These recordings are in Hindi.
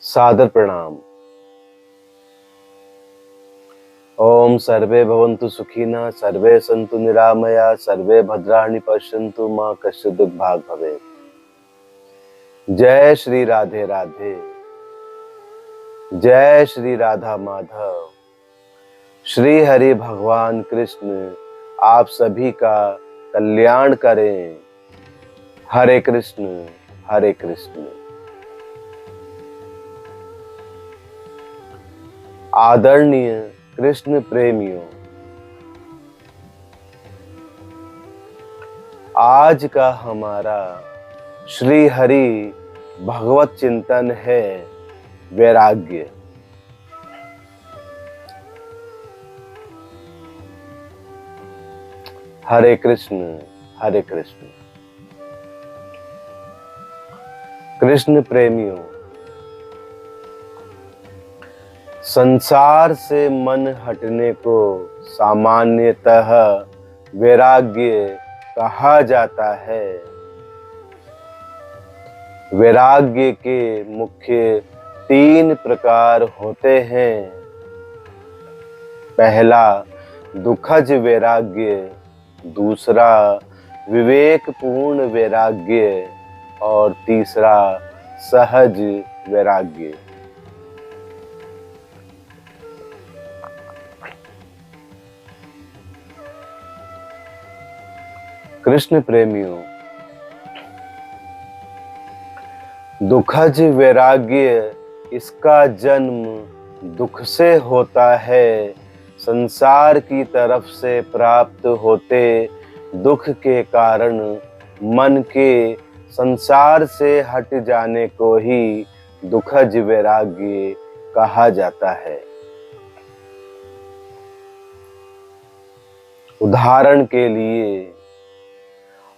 सादर प्रणाम। ओम सर्वे भवन्तु सुखिनः, सर्वे सन्तु निरामया, सर्वे भद्राणि पश्यन्तु मा कश्चित् दुर्भाग् भवेत्। जय श्री राधे राधे, जय श्री राधा माधव। श्री हरि भगवान कृष्ण आप सभी का कल्याण करें। हरे कृष्ण हरे कृष्ण। आदरणीय कृष्ण प्रेमियों, आज का हमारा श्री हरि भगवत चिंतन है वैराग्य। हरे कृष्ण हरे कृष्ण। कृष्ण प्रेमियों, संसार से मन हटने को सामान्यतः वैराग्य कहा जाता है। वैराग्य के मुख्य 3 प्रकार होते हैं। पहला दुखज वैराग्य, दूसरा विवेकपूर्ण वैराग्य और तीसरा सहज वैराग्य। कृष्ण प्रेमियों, दुखज वैराग्य, इसका जन्म दुख से होता है। संसार की तरफ से प्राप्त होते दुख के कारण मन के संसार से हट जाने को ही दुखज वैराग्य कहा जाता है। उदाहरण के लिए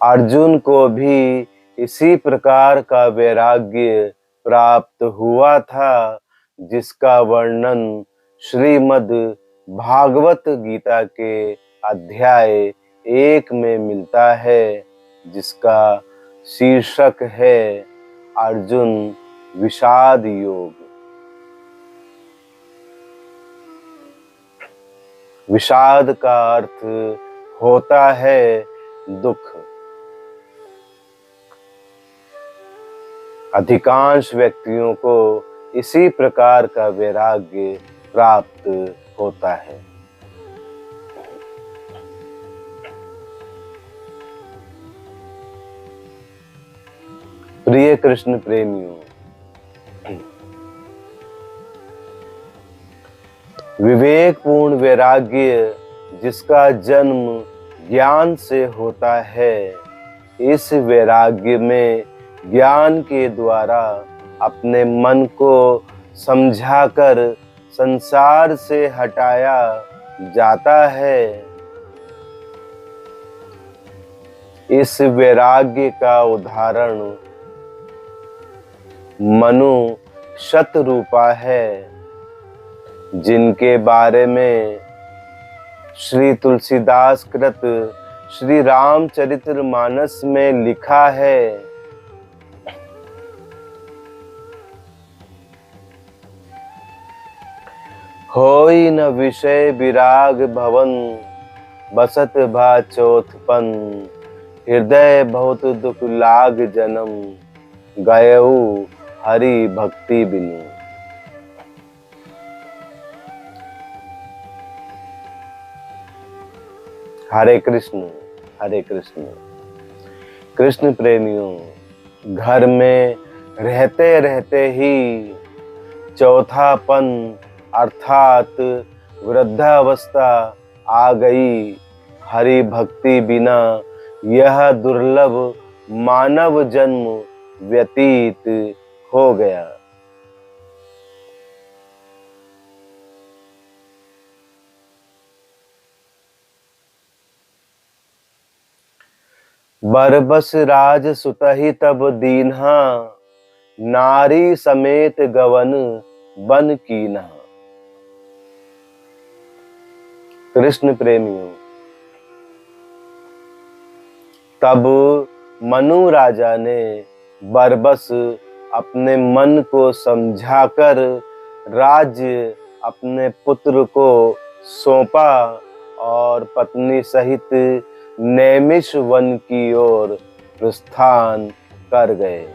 अर्जुन को भी इसी प्रकार का वैराग्य प्राप्त हुआ था, जिसका वर्णन श्रीमद् भागवत गीता के अध्याय 1 में मिलता है, जिसका शीर्षक है अर्जुन विषाद योग। विषाद का अर्थ होता है दुख। अधिकांश व्यक्तियों को इसी प्रकार का वैराग्य प्राप्त होता है। प्रिय कृष्ण प्रेमियों, विवेकपूर्ण वैराग्य, जिसका जन्म ज्ञान से होता है, इस वैराग्य में ज्ञान के द्वारा अपने मन को समझाकर संसार से हटाया जाता है। इस वैराग्य का उदाहरण मनु शतरूपा है, जिनके बारे में श्री तुलसीदास कृत श्री रामचरितमानस में लिखा है। होई न विषय विराग भवन, बसत भा चौथपन, हृदय बहुत दुख लाग जन्म, गयऊ हरि भक्ति बिनु। हरे कृष्ण हरे कृष्ण। कृष्ण प्रेमियों, घर में रहते रहते ही चौथापन अर्थात वृद्धावस्था आ गई। हरि भक्ति बिना यह दुर्लभ मानव जन्म व्यतीत हो गया। बरबस राज सुतहि तब दीन्हा, नारी समेत गवन बन कीन्हा। कृष्ण प्रेमियों, तब मनु राजा ने बरबस अपने मन को समझाकर राज्य अपने पुत्र को सौंपा और पत्नी सहित नैमिष वन की ओर प्रस्थान कर गए।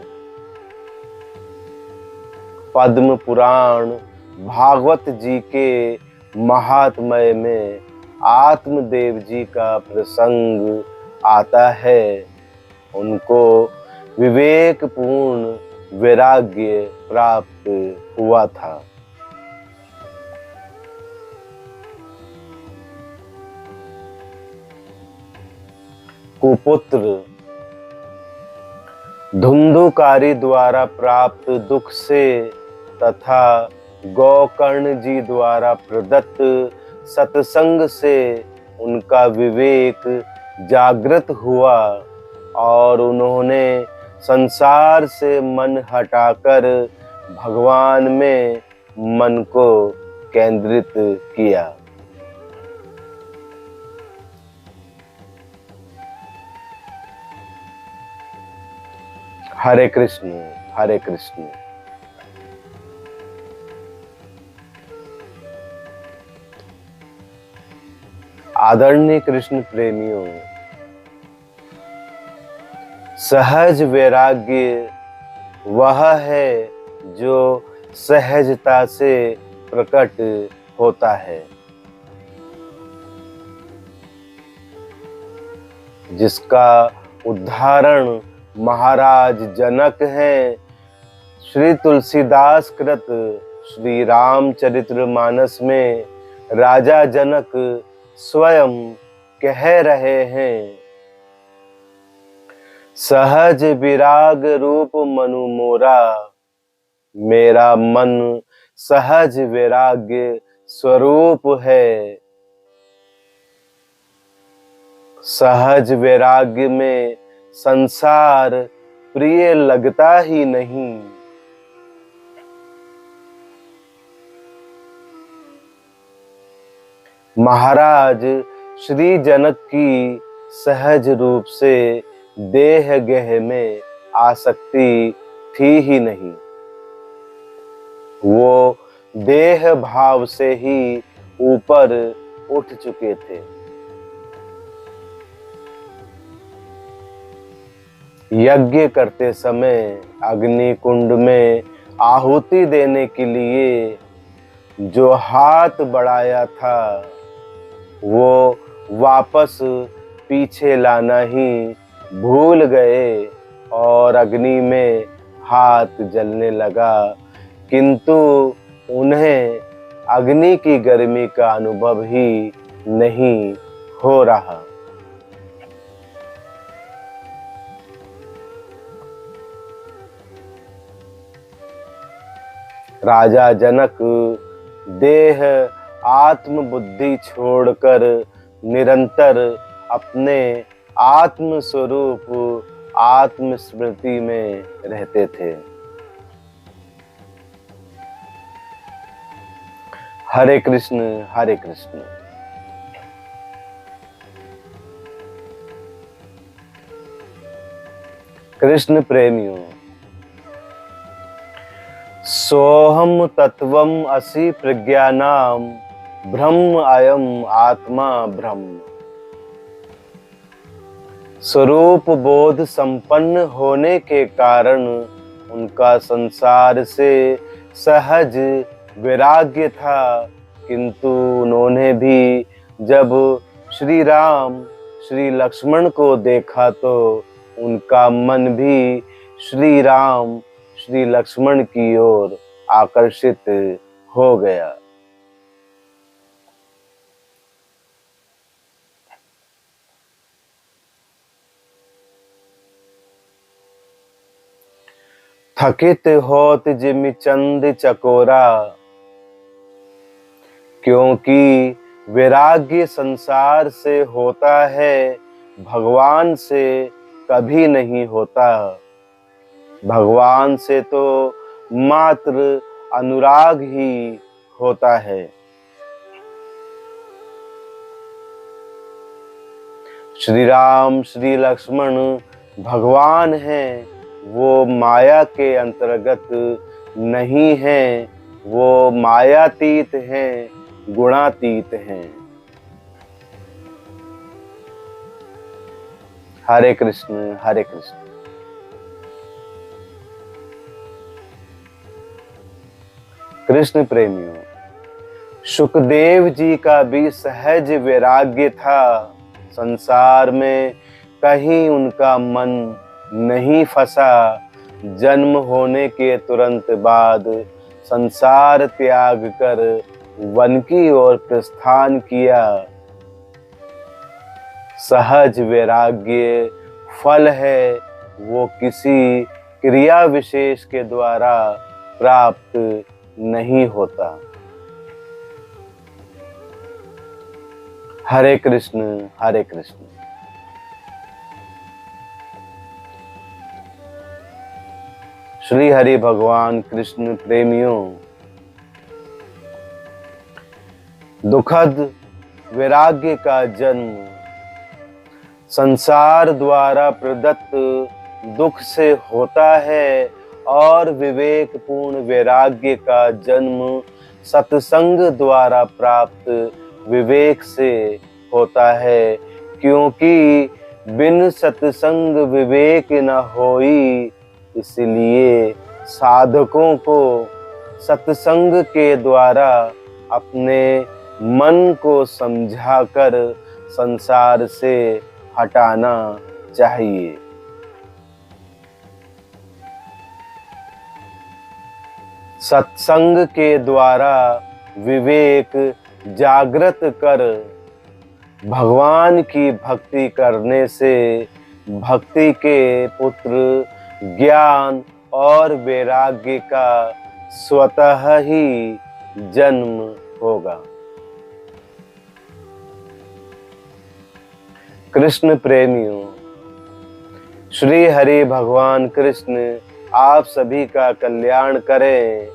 पद्म पुराण भागवत जी के महात्म्य में आत्मदेव जी का प्रसंग आता है। उनको विवेकपूर्ण वैराग्य प्राप्त हुआ था। कुपुत्र धुंधुकारी द्वारा प्राप्त दुख से तथा गोकर्ण जी द्वारा प्रदत्त सत्संग से उनका विवेक जागृत हुआ और उन्होंने संसार से मन हटाकर भगवान में मन को केंद्रित किया। हरे कृष्ण हरे कृष्ण। आदरणीय कृष्ण प्रेमियों, सहज वैराग्य वह है जो सहजता से प्रकट होता है, जिसका उदाहरण महाराज जनक हैं। श्री तुलसीदास कृत श्री रामचरितमानस में राजा जनक स्वयं कह रहे हैं, सहज विराग रूप मनु मोरा, मेरा मन सहज वैराग्य स्वरूप है। सहज वैराग्य में संसार प्रिय लगता ही नहीं। महाराज श्री जनक की सहज रूप से देह गेह में आसक्ति थी ही नहीं। वो देह भाव से ही ऊपर उठ चुके थे। यज्ञ करते समय अग्नि कुंड में आहुति देने के लिए जो हाथ बढ़ाया था, वो वापस पीछे लाना ही भूल गए और अग्नि में हाथ जलने लगा, किंतु उन्हें अग्नि की गर्मी का अनुभव ही नहीं हो रहा। राजा जनक देह आत्म बुद्धि छोड़कर निरंतर अपने आत्म स्वरूप आत्म स्मृति में रहते थे। हरे कृष्ण हरे कृष्ण। कृष्ण प्रेमियों, सोहम तत्वम असि प्रज्ञानाम ब्रह्म अयम आत्मा ब्रह्म। स्वरूप बोध संपन्न होने के कारण उनका संसार से सहज वैराग्य था, किंतु उन्होंने भी जब श्री राम श्री लक्ष्मण को देखा तो उनका मन भी श्री राम श्री लक्ष्मण की ओर आकर्षित हो गया। थकित होत जिमि चंद चकोरा, क्योंकि वैराग्य संसार से होता है, भगवान से कभी नहीं होता। भगवान से तो मात्र अनुराग ही होता है। श्री राम श्री लक्ष्मण भगवान हैं, वो माया के अंतर्गत नहीं हैं, वो मायातीत हैं, गुणातीत हैं। हरे कृष्ण हरे कृष्ण। कृष्ण प्रेमियों, सुखदेव जी का भी सहज वैराग्य था। संसार में कहीं उनका मन नहीं फंसा। जन्म होने के तुरंत बाद संसार त्याग कर वन की ओर प्रस्थान किया। सहज वैराग्य फल है, वो किसी क्रिया विशेष के द्वारा प्राप्त नहीं होता। हरे कृष्ण हरे कृष्ण। श्री हरि भगवान कृष्ण प्रेमियों, दुखद वैराग्य का जन्म संसार द्वारा प्रदत्त दुख से होता है और विवेकपूर्ण वैराग्य का जन्म सत्संग द्वारा प्राप्त विवेक से होता है। क्योंकि बिन सत्संग विवेक न होई, इसलिए साधकों को सत्संग के द्वारा अपने मन को समझाकर संसार से हटाना चाहिए। सत्संग के द्वारा विवेक जागृत कर भगवान की भक्ति करने से भक्ति के पुत्र ज्ञान और वैराग्य का स्वतः ही जन्म होगा। कृष्ण प्रेमियों, श्री हरि भगवान कृष्ण आप सभी का कल्याण करें।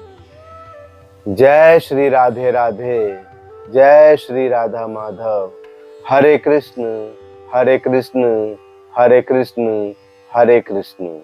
जय श्री राधे राधे, जय श्री राधा माधव। हरे कृष्ण हरे कृष्ण हरे कृष्ण हरे कृष्ण।